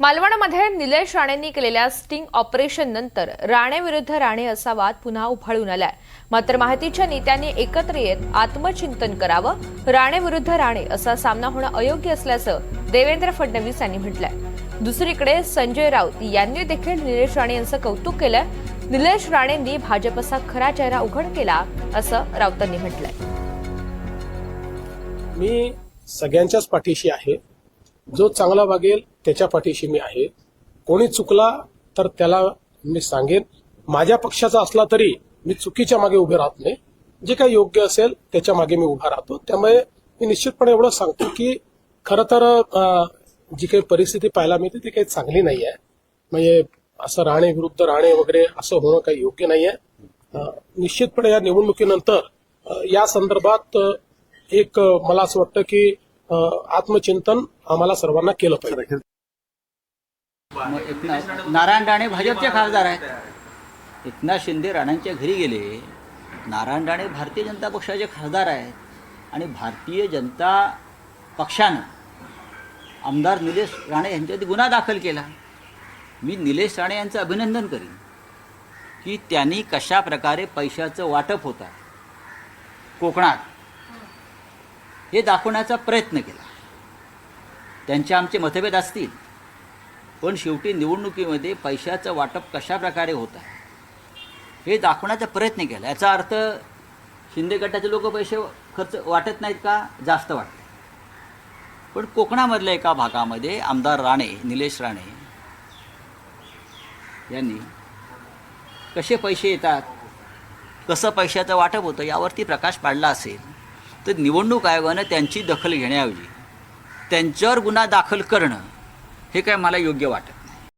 मालवणमध्ये निलेश राणेंनी केलेल्या sting operation नंतर राणे विरुद्ध राणे असा वाद पुन्हा उफाळून आलाय। मात्र माहितीच्या नेत्यांनी एकत्र येत आत्मचिंतन करावं, राणे विरुद्ध राणे असा सामना होणं अयोग्य असल्याचं देवेंद्र फडणवीस यांनी म्हटलंय। दुसरीकडे संजय राऊत यांनी देखील निलेश राणे यांचं कौतुक केलंय। निलेश राणेंनी भाजपचा खरा चेहरा उघड केला असं राऊतांनी म्हटलंय। मी सगळ्यांच्याच पाठीशी आहे, जो चांगला वागेल त्याच्या पाठीशी मी आहे। कोणी चुकला तर त्याला मी सांगेन, माझ्या पक्षाचा असला तरी मी चुकीच्या मागे उभे राहत नाही, जे काही योग्य असेल त्याच्या मागे मी उभा राहतो। त्यामुळे मी निश्चितपणे एवढं सांगतो की खरं तर जी काही परिस्थिती पाहायला मिळते ती काही चांगली नाही आहे। म्हणजे असं राणे विरुद्ध राणे वगैरे असं होणं काही योग्य नाही आहे। निश्चितपणे या निवडणुकीनंतर या संदर्भात एक मला असं वाटतं की आत्मचिंतन आम्हाला सर्वांना केलं पाहिजे। नारायण राणे भाजपचे खासदार आहेत। एकनाथ शिंदे राणांच्या घरी गेले। नारायण राणे भारतीय जनता पक्षाचे खासदार आहेत आणि भारतीय जनता पक्षानं आमदार निलेश राणे यांच्यावरती गुन्हा दाखल केला। मी निलेश राणे यांचं अभिनंदन करीन की त्यांनी कशा प्रकारे पैशाचं वाटप होतं कोकणात हे दाखवण्याचा प्रयत्न केला। त्यांचे आमचे मतभेद असतील, पण शेवटी निवडणुकीमध्ये पैशाचं वाटप कशा प्रकारे होतं हे दाखवण्याचा प्रयत्न केला। याचा अर्थ शिंदे गटाचे लोक पैसे खर्च वाटत नाहीत का? जास्त वाटतात। पण कोकणामधल्या एका भागामध्ये आमदार राणे निलेश राणे यांनी कसे पैसे येतात, कसं पैशाचं वाटप होतं यावरती प्रकाश पाडला असेल तर निवडणूक आयोगानं त्यांची दखल घेण्याऐवजी त्यांच्यावर गुन्हा दाखल करणं हे काय मला योग्य वाटत।